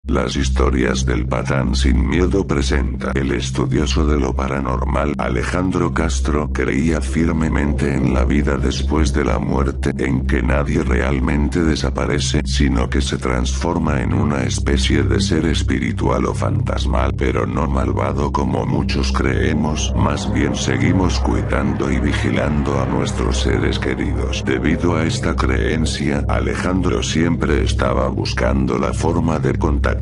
Las historias del Patán Sin Miedo presenta. El estudioso de lo paranormal Alejandro Castro creía firmemente en la vida después de la muerte, en que nadie realmente desaparece, sino que se transforma en una especie de ser espiritual o fantasmal, pero no malvado como muchos creemos, más bien seguimos cuidando y vigilando a nuestros seres queridos. Debido a esta creencia, Alejandro siempre estaba buscando la forma de contactarse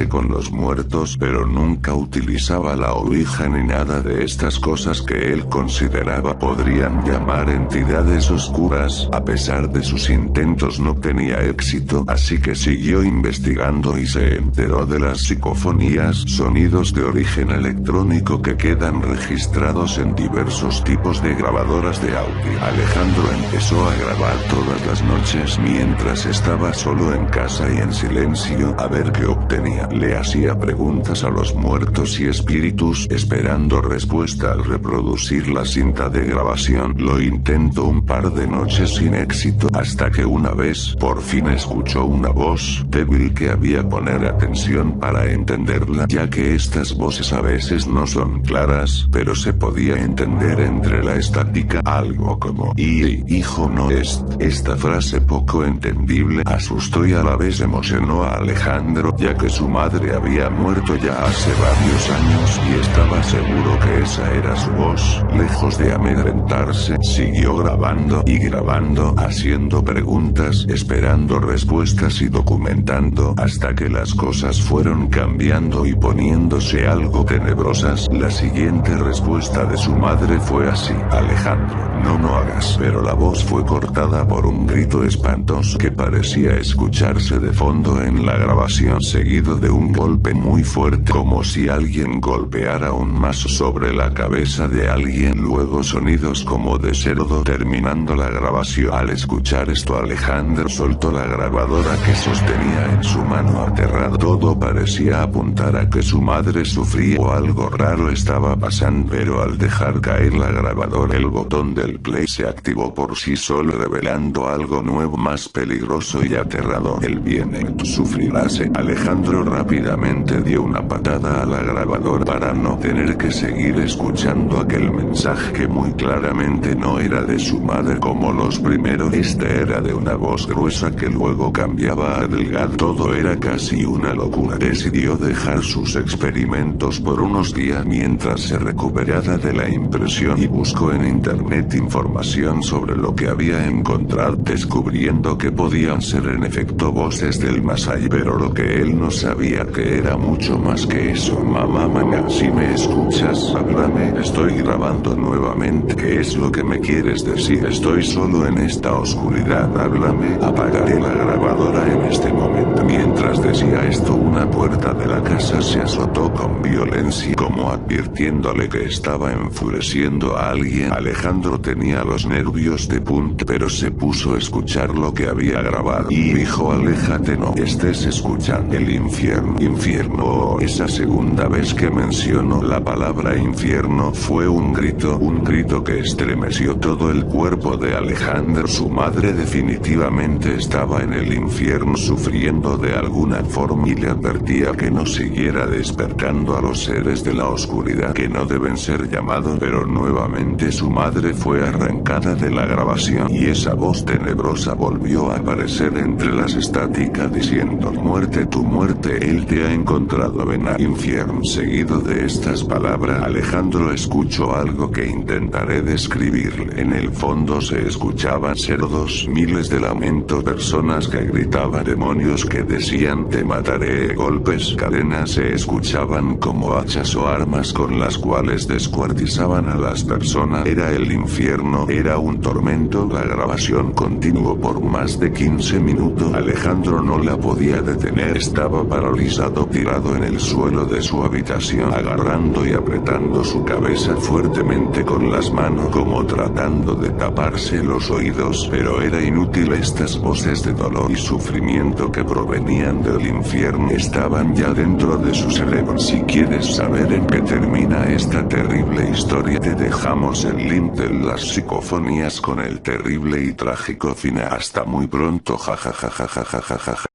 con los muertos, pero nunca utilizaba la ouija ni nada de estas cosas que él consideraba podrían llamar entidades oscuras. A pesar de sus intentos no tenía éxito, así que siguió investigando y se enteró de las psicofonías, sonidos de origen electrónico que quedan registrados en diversos tipos de grabadoras de audio. Alejandro empezó a grabar todas las noches mientras estaba solo en casa y en silencio, a ver qué obtenía. Le hacía preguntas a los muertos y espíritus, esperando respuesta al reproducir la cinta de grabación. Lo intentó un par de noches sin éxito, hasta que una vez, por fin escuchó una voz débil que había que poner atención para entenderla, ya que estas voces a veces no son claras, pero se podía entender entre la estática algo como hijo no es. Esta frase poco entendible asustó y a la vez emocionó a Alejandro, ya que su madre había muerto ya hace varios años y estaba seguro que esa era su voz. Lejos de amedrentarse, siguió grabando y grabando, haciendo preguntas, esperando respuestas y documentando, hasta que las cosas fueron cambiando y poniéndose algo tenebrosas. La siguiente respuesta de su madre fue así: Alejandro, no hagas. Pero la voz fue cortada por un grito espantoso que parecía escucharse de fondo en la grabación, seguido de un golpe muy fuerte, como si alguien golpeara un mazo sobre la cabeza de alguien, luego sonidos como de cerdo. Terminando la grabación, al escuchar esto Alejandro soltó la grabadora que sostenía en su mano aterrado. Todo parecía apuntar a que su madre sufría o algo raro estaba pasando, pero al dejar caer la grabadora el botón del play se activó por sí solo, revelando algo nuevo, más peligroso y aterrador. El bien sufrirás. Alejandro rápidamente dio una patada a la grabadora para no tener que seguir escuchando aquel mensaje que muy claramente no era de su madre como los primeros. Este era de una voz gruesa que luego cambiaba a delgada. Todo era casi una locura. Decidió dejar sus experimentos por unos días mientras se recuperaba de la impresión y buscó en internet información sobre lo que había encontrado, descubriendo que podían ser en efecto voces del más allá, pero lo que él no sabía que era mucho más que eso. Mamá, si me escuchas, háblame, estoy grabando nuevamente. ¿Qué es lo que me quieres decir? Estoy solo en esta oscuridad, háblame. Apagaré la grabadora en este momento. Mientras decía esto, una puerta de la casa se azotó con violencia, como advirtiéndole que estaba enfureciendo a alguien. Alejandro tenía los nervios de punta, pero se puso a escuchar lo que había grabado y dijo: aléjate, no estés escuchando. El infierno. Esa segunda vez que mencionó la palabra infierno fue un grito que estremeció todo el cuerpo de Alejandro. Su madre definitivamente estaba en el infierno sufriendo de alguna forma y le advertía que no siguiera despertando a los seres de la oscuridad que no deben ser llamados, pero nuevamente su madre fue arrancada de la grabación y esa voz tenebrosa volvió a aparecer entre las estáticas diciendo: muerte, tu muerte, él te ha encontrado. Ven al infierno. Seguido de estas palabras, Alejandro escuchó algo que intentaré describirle. En el fondo se escuchaban cerdos, miles de lamentos, personas que gritaban, demonios que decían te mataré, golpes, cadenas. Se escuchaban como hachas o armas con las cuales descuartizaban a las personas. Era el infierno, era un tormento. La grabación continuó por más de 15 minutos. Alejandro no la podía detener, estaba paralizado, tirado en el suelo de su habitación, agarrando y apretando su cabeza fuertemente con las manos, como tratando de taparse los oídos, pero era inútil. Estas voces de dolor y sufrimiento que provenían del infierno estaban ya dentro de su cerebro. Si quieres saber en qué termina esta terrible historia, te dejamos el link de las psicofonías con el terrible y trágico final. Hasta muy pronto, jajajajajajaja.